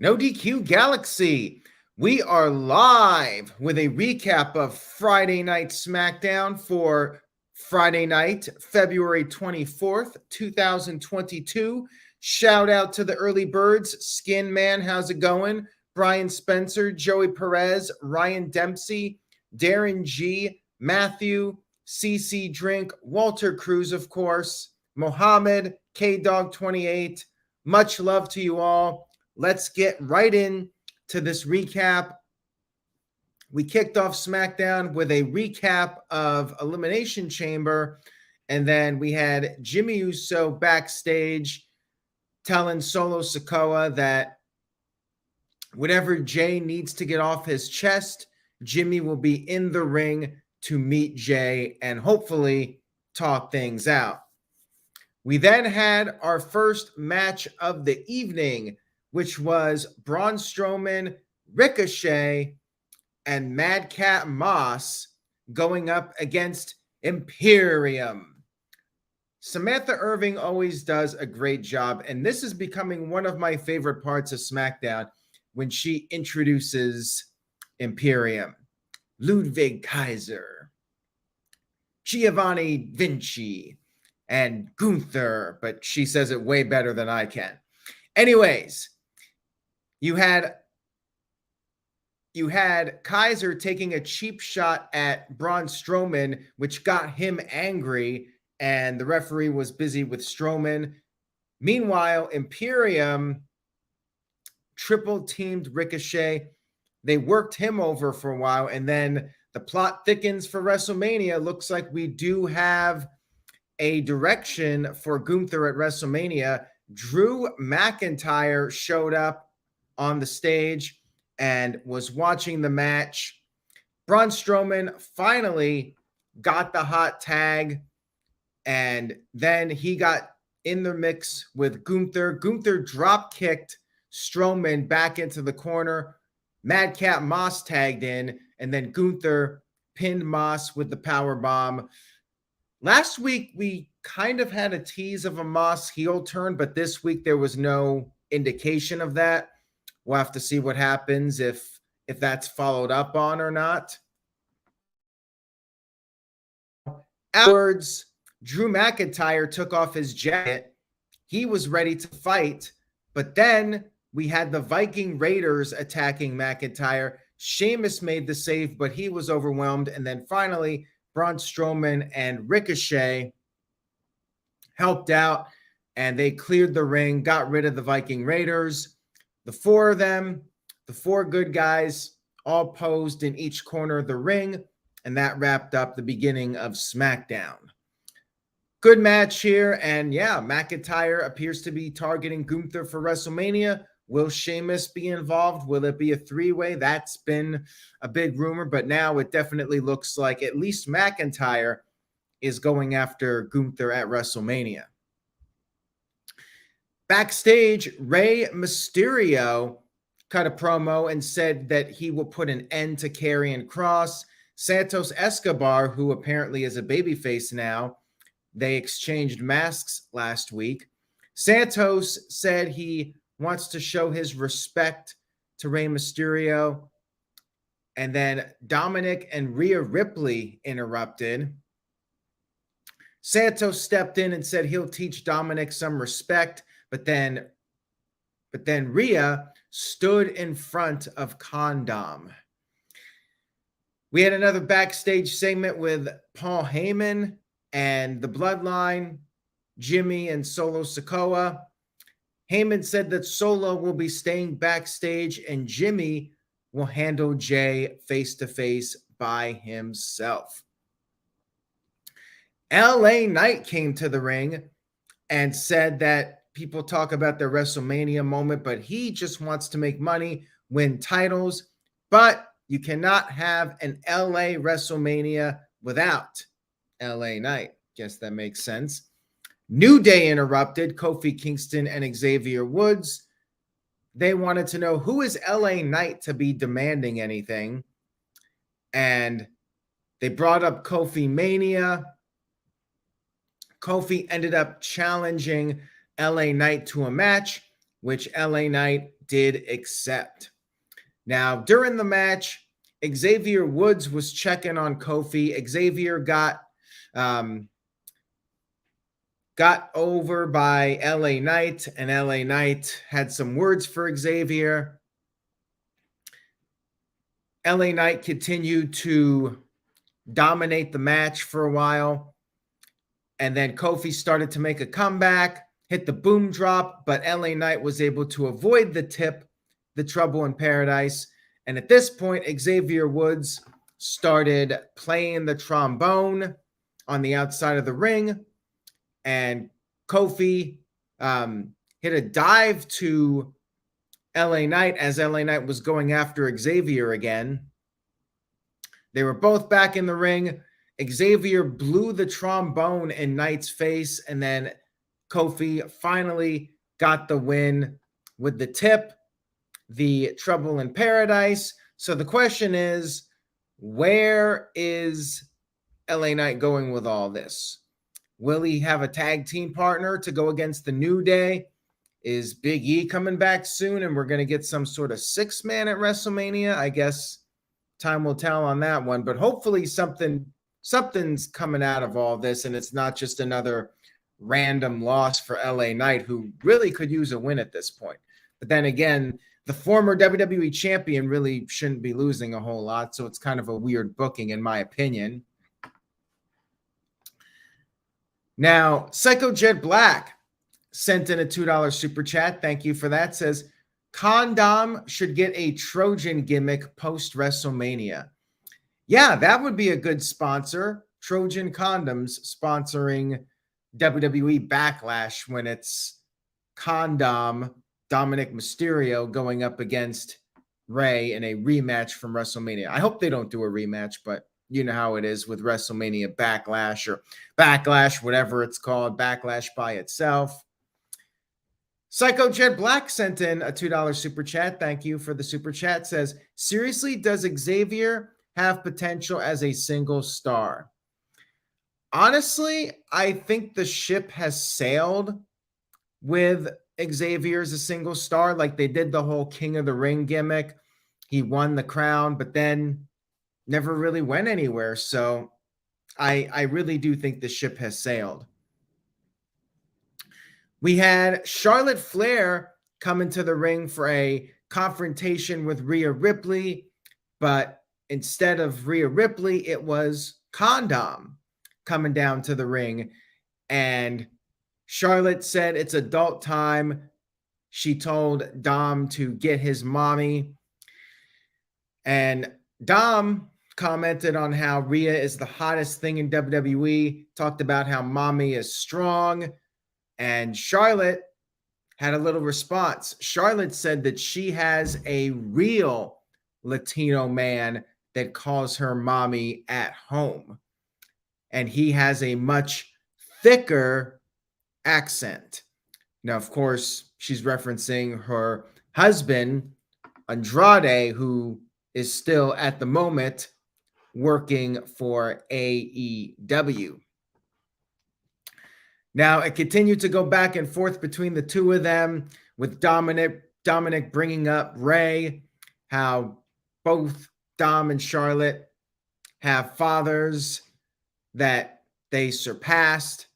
No DQ Galaxy. We are live with a recap of Friday Night Smackdown for Friday night, February 24th, 2022. Shout out to the early birds. Skin Man, how's it going? Brian Spencer, Joey Perez, Ryan Dempsey, Darren G, Matthew, CC Drink, Walter Cruz, of course, Mohammed, K-Dog28. Much love to you all. Let's get right in to this recap. We kicked off SmackDown with a recap of Elimination Chamber, and then we had Jimmy Uso backstage telling Solo Sikoa that whatever Jay needs to get off his chest, Jimmy will be in the ring to meet Jay and hopefully talk things out. We then had our first match of the evening, which was Braun Strowman, Ricochet, and Madcap Moss going up against Imperium. Samantha Irving always does a great job, and this is becoming one of my favorite parts of SmackDown when she introduces Imperium. Ludwig Kaiser, Giovanni Vinci, and Gunther, but she says it way better than I can. Anyways, you had Kaiser taking a cheap shot at Braun Strowman, which got him angry, and the referee was busy with Strowman. Meanwhile, Imperium triple teamed Ricochet. They worked him over for a while, and then the plot thickens for WrestleMania. Looks like we do have a direction for Gunther at WrestleMania. Drew McIntyre showed up on the stage and was watching the match. Braun Strowman finally got the hot tag, and then he got in the mix with Gunther. Gunther drop kicked Strowman back into the corner. Madcap Moss tagged in, and then Gunther pinned Moss with the power bomb. Last week, we kind of had a tease of a Moss heel turn, but this week there was no indication of that. We'll have to see what happens if that's followed up on or not. Afterwards, Drew McIntyre took off his jacket. He was ready to fight, but then we had the Viking Raiders attacking McIntyre. Sheamus made the save, but he was overwhelmed. And then finally, Braun Strowman and Ricochet helped out, and they cleared the ring, got rid of the Viking Raiders. The four of them, the four good guys, all posed in each corner of the ring, and that wrapped up the beginning of SmackDown. Good match here, and yeah, McIntyre appears to be targeting Gunther for WrestleMania. Will Sheamus be involved? Will it be a three-way? That's been a big rumor, but now it definitely looks like at least McIntyre is going after Gunther at WrestleMania. Backstage, Rey Mysterio cut a promo and said that he will put an end to Karrion Kross. Santos Escobar, who apparently is a babyface now, they exchanged masks last week. Santos said he wants to show his respect to Rey Mysterio. And then Dominik and Rhea Ripley interrupted. Santos stepped in and said he'll teach Dominik some respect, but then Rhea stood in front of Condom. We had another backstage segment with Paul Heyman and the Bloodline, Jimmy and Solo Sikoa. Heyman said that Solo will be staying backstage and Jimmy will handle Jay face-to-face by himself. LA Knight came to the ring and said that people talk about their WrestleMania moment, but he just wants to make money, win titles, but you cannot have an LA WrestleMania without LA Knight. Guess that makes sense. New Day interrupted Kofi Kingston and Xavier Woods. They wanted to know who is LA Knight to be demanding anything. And they brought up Kofi Mania. Kofi ended up challenging LA Knight to a match, which LA Knight did accept. Now, during the match, Xavier Woods was checking on Kofi. Xavier got over by LA Knight, and LA Knight had some words for Xavier. LA Knight continued to dominate the match for a while, and then Kofi started to make a comeback, hit the boom drop, but LA Knight was able to avoid the tip, the Trouble in Paradise. And at this point, Xavier Woods started playing the trombone on the outside of the ring, and Kofi hit a dive to LA Knight as LA Knight was going after Xavier again. They were both back in the ring. Xavier blew the trombone in Knight's face, and then Kofi finally got the win with the tip, the Trouble in Paradise. So the question is, where is LA Knight going with all this? Will he have a tag team partner to go against the New Day? Is Big E coming back soon and we're going to get some sort of 6-man at WrestleMania? I guess time will tell on that one, but hopefully something's coming out of all this and it's not just another random loss for LA Knight, who really could use a win at this point. But then again, the former WWE champion really shouldn't be losing a whole lot, so it's kind of a weird booking in my opinion. Now, Psycho Jet Black sent in a $2 super chat. Thank you for that. Says, Condom should get a Trojan gimmick post-WrestleMania. Yeah, that would be a good sponsor. Trojan Condoms sponsoring WWE Backlash when it's Condom Dominik Mysterio going up against Rey in a rematch from WrestleMania. I hope they don't do a rematch, but you know how it is with WrestleMania Backlash or Backlash, whatever it's called, Backlash by itself. Psycho Jet Black sent in a $2 super chat. Thank you for the super chat. Says, seriously, does Xavier have potential as a single star? Honestly, I think the ship has sailed with Xavier as a single star. Like they did the whole King of the Ring gimmick. He won the crown, but then never really went anywhere. So I really do think the ship has sailed. We had Charlotte Flair come into the ring for a confrontation with Rhea Ripley, but instead of Rhea Ripley, it was Condom coming down to the ring. And Charlotte said it's adult time. She told Dom to get his mommy. And Dom commented on how Rhea is the hottest thing in WWE, talked about how mommy is strong. And Charlotte had a little response. Charlotte said that she has a real Latino man that calls her mommy at home. And he has a much thicker accent. Now, of course, she's referencing her husband, Andrade, who is still at the moment working for AEW. Now, it continued to go back and forth between the two of them, with Dominic bringing up Rey, how both Dom and Charlotte have fathers that they surpassed,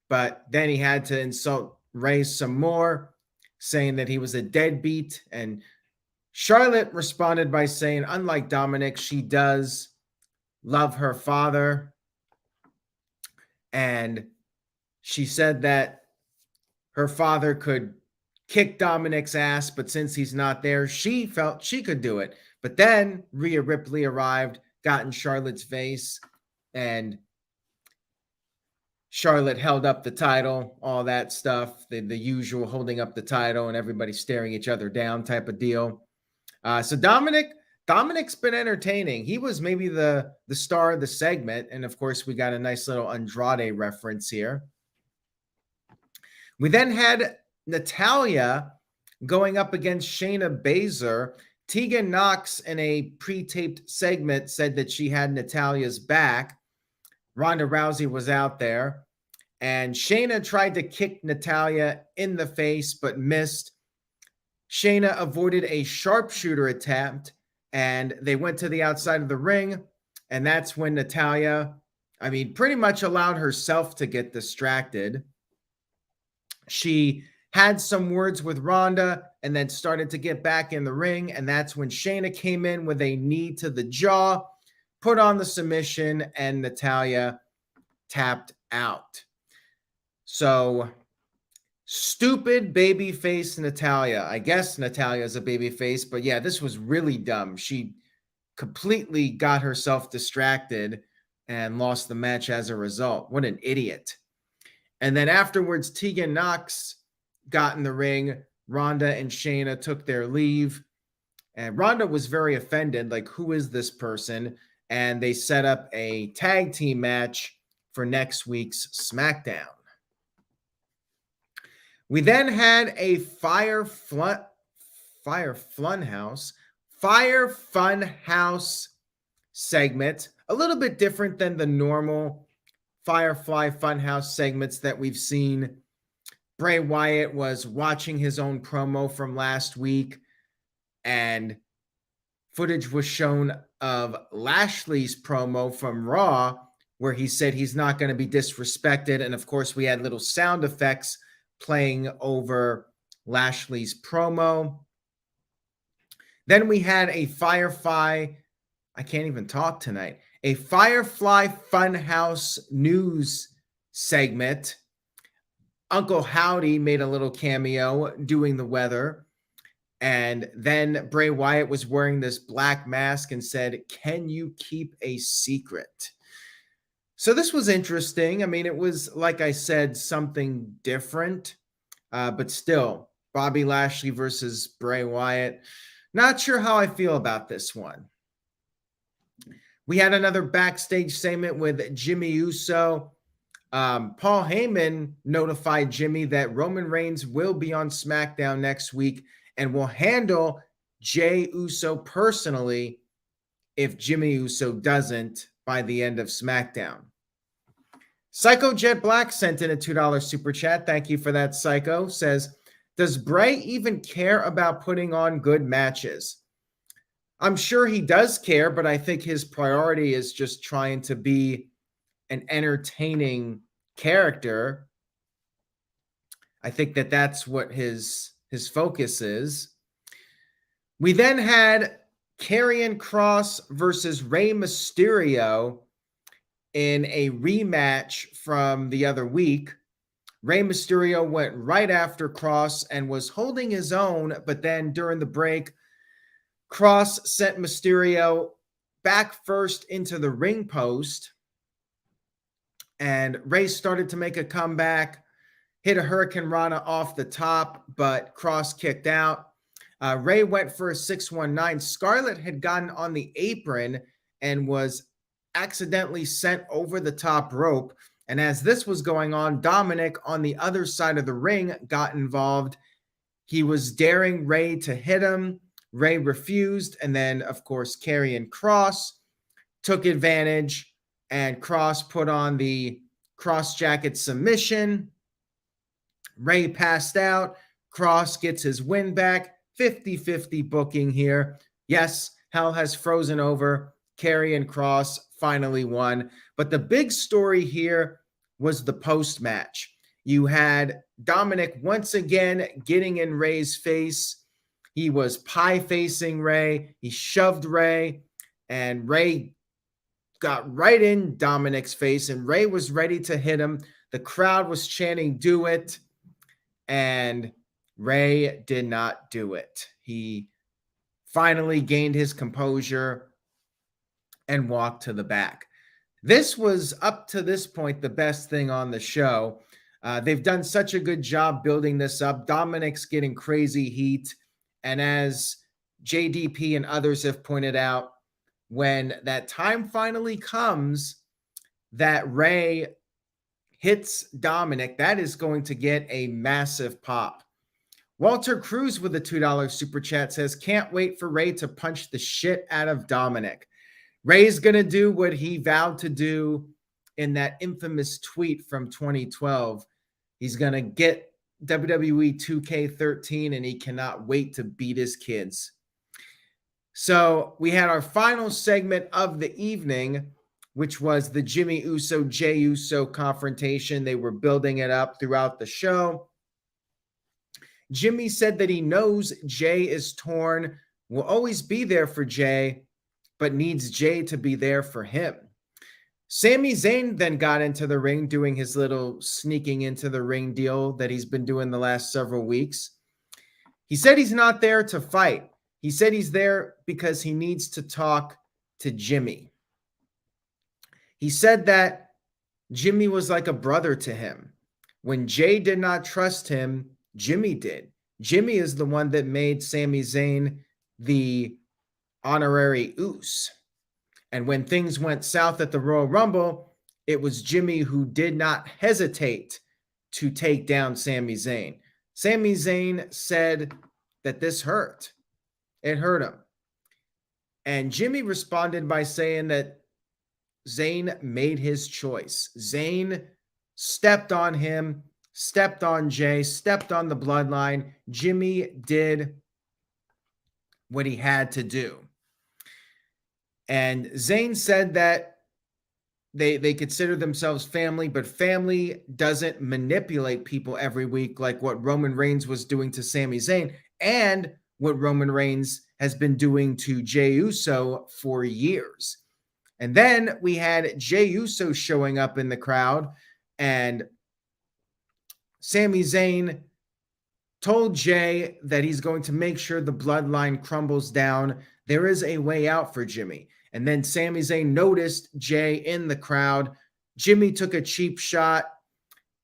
but then he had to insult Rey some more, saying that he was a deadbeat. And Charlotte responded by saying, unlike Dominic, she does love her father. And she said that her father could kick Dominic's ass, but since he's not there, she felt she could do it. But then Rhea Ripley arrived, got in Charlotte's face, and Charlotte held up the title, all that stuff, the usual holding up the title and everybody staring each other down type of deal. So Dominic's been entertaining. He was maybe the star of the segment. And of course, we got a nice little Andrade reference here. We then had Natalya going up against Shayna Baszler. Tegan Nox in a pre-taped segment said that she had Natalya's back. Ronda Rousey was out there. And Shayna tried to kick Natalya in the face, but missed. Shayna avoided a sharpshooter attempt, and they went to the outside of the ring, and that's when Natalya, pretty much allowed herself to get distracted. She had some words with Ronda and then started to get back in the ring, and that's when Shayna came in with a knee to the jaw, put on the submission, and Natalya tapped out. So, stupid babyface Natalya. I guess Natalya's a babyface, but yeah, this was really dumb. She completely got herself distracted and lost the match as a result. What an idiot. And then afterwards, Tegan Nox got in the ring. Ronda and Shayna took their leave. And Ronda was very offended, like, who is this person? And they set up a tag team match for next week's SmackDown. We then had a Fire Fun House segment, a little bit different than the normal Firefly Fun House segments that we've seen. Bray Wyatt was watching his own promo from last week, and footage was shown of Lashley's promo from Raw, where he said he's not going to be disrespected. And of course, we had little sound effects playing over Lashley's promo. Then we had a Firefly Fun House news segment. Uncle Howdy made a little cameo doing the weather. And then Bray Wyatt was wearing this black mask and said, "Can you keep a secret?" So this was interesting. It was, like I said, something different. But still, Bobby Lashley versus Bray Wyatt. Not sure how I feel about this one. We had another backstage segment with Jimmy Uso. Paul Heyman notified Jimmy that Roman Reigns will be on SmackDown next week and will handle Jey Uso personally if Jimmy Uso doesn't by the end of SmackDown. Psycho Jet Black sent in a $2 super chat. Thank you for that, Psycho. Says, does Bray even care about putting on good matches? I'm sure he does care, but I think his priority is just trying to be an entertaining character. I think that that's what his focus is. We then had Karrion Kross versus Rey Mysterio in a rematch from the other week. Rey Mysterio went right after Kross and was holding his own, but then during the break, Kross sent Mysterio back first into the ring post, and Rey started to make a comeback, hit a Hurricane Rana off the top, but Kross kicked out. Rey went for a 619. Scarlett had gotten on the apron and was accidentally sent over the top rope. And as this was going on, Dominik on the other side of the ring got involved. He was daring Rey to hit him. Rey refused. And then, of course, Karrion Kross took advantage, and Kross put on the cross jacket submission. Rey passed out. Kross gets his win back. 50-50 booking here. Yes, hell has frozen over. Karrion Kross finally won. But the big story here was the post-match. You had Dominik once again getting in Rey's face. He was pie-facing Rey. He shoved Rey, and Rey got right in Dominik's face, and Rey was ready to hit him. The crowd was chanting, "Do it," and Rey did not do it. He finally gained his composure and walked to the back. This was, up to this point, the best thing on the show. They've done such a good job building this up. Dominik's getting crazy heat. And as JDP and others have pointed out, when that time finally comes that Rey hits Dominik, that is going to get a massive pop. Walter Cruz with a $2 super chat says, can't wait for Rey to punch the shit out of Dominik. Rey's going to do what he vowed to do in that infamous tweet from 2012. He's going to get WWE 2K13, and he cannot wait to beat his kids. So we had our final segment of the evening, which was the Jimmy Uso, Jey Uso confrontation. They were building it up throughout the show. Jimmy said that he knows Jey is torn, will always be there for Jey, but needs Jey to be there for him. Sami Zayn then got into the ring doing his little sneaking into the ring deal that he's been doing the last several weeks. He said he's not there to fight. He said he's there because he needs to talk to Jimmy. He said that Jimmy was like a brother to him. When Jey did not trust him, Jimmy did. Jimmy is the one that made Sami Zayn the honorary Uso. And when things went south at the Royal Rumble, it was Jimmy who did not hesitate to take down Sami Zayn. Sami Zayn said that this hurt. It hurt him. And Jimmy responded by saying that Zayn made his choice. Zayn stepped on him, stepped on Jey, stepped on the bloodline. Jimmy did what he had to do. And Zayn said that they consider themselves family, but family doesn't manipulate people every week like what Roman Reigns was doing to Sami Zayn and what Roman Reigns has been doing to Jey Uso for years. And then we had Jey Uso showing up in the crowd, and Sami Zayn told Jey that he's going to make sure the bloodline crumbles down. There is a way out for Jimmy. And then Sami Zayn noticed Jey in the crowd. Jimmy took a cheap shot.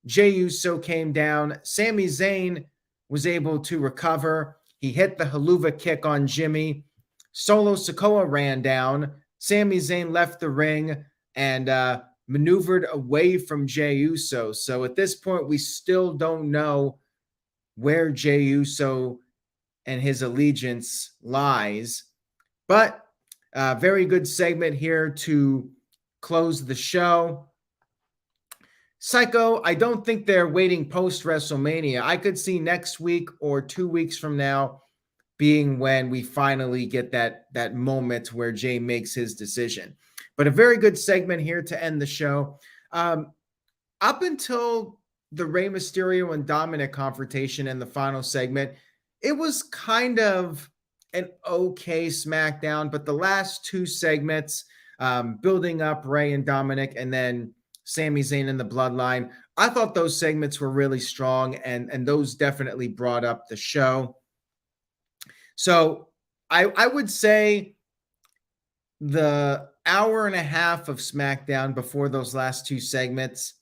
Jey Uso came down. Sami Zayn was able to recover. He hit the haluva kick on Jimmy. Solo Sikoa ran down. Sami Zayn left the ring and maneuvered away from Jey Uso. So at this point, we still don't know where Jey Uso and his allegiance lies. But very good segment here to close the show. Psycho, I don't think they're waiting post-WrestleMania. I could see next week or 2 weeks from now being when we finally get that moment where Jey makes his decision. But a very good segment here to end the show. Up until the Rey Mysterio and Dominik confrontation in the final segment, it was kind of an okay SmackDown, but the last two segments, building up Rey and Dominik and then Sami Zayn and the Bloodline, I thought those segments were really strong, and those definitely brought up the show. So I would say the hour and a half of SmackDown before those last two segments,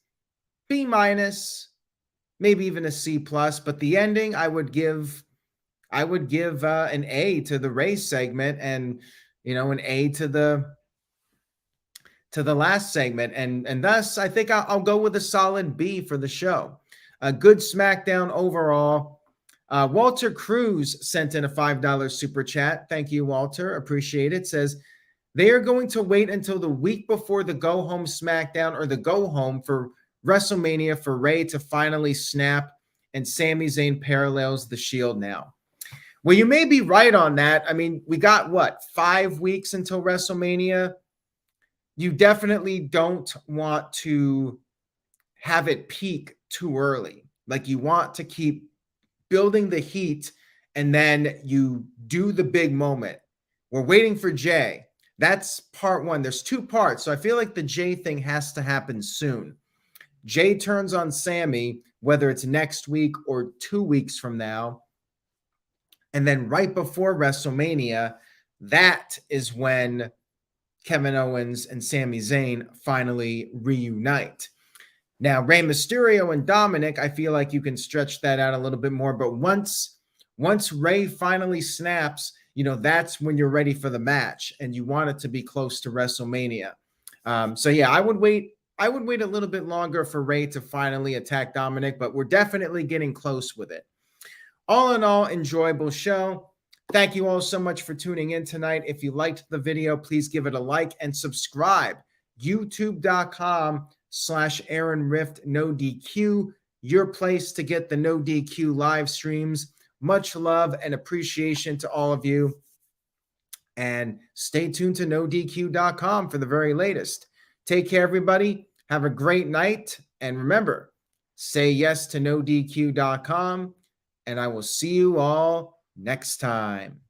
B-, maybe even a C+, but the ending I would give an A to the Rey segment, and an A to the last segment, and thus I think I'll go with a solid B for the show. A good SmackDown overall. Walter Cruz sent in a $5 super chat. Thank you, Walter. Appreciate it. Says they are going to wait until the week before the go home SmackDown or the go home for WrestleMania for Rey to finally snap, and Sami Zayn parallels the Shield now. Well, you may be right on that. I mean, we got 5 weeks until WrestleMania. You definitely don't want to have it peak too early. Like, you want to keep building the heat, and then you do the big moment. We're waiting for Jey. That's part one. There's 2 parts. So I feel like the Jey thing has to happen soon. Jey turns on Sami, whether it's next week or 2 weeks from now. And then right before WrestleMania, that is when Kevin Owens and Sami Zayn finally reunite. Now, Rey Mysterio and Dominik, I feel like you can stretch that out a little bit more. But once Rey finally snaps, that's when you're ready for the match, and you want it to be close to WrestleMania. So yeah, I would wait a little bit longer for Rey to finally attack Dominik, but we're definitely getting close with it. All in all, enjoyable show. Thank you all so much for tuning in tonight. If you liked the video, please give it a like and subscribe. YouTube.com/AaronRift, no DQ. your place to get the No DQ live streams. Much love and appreciation to all of you. And stay tuned to NoDQ.com for the very latest. Take care, everybody. Have a great night. And remember, say yes to NoDQ.com. And I will see you all next time.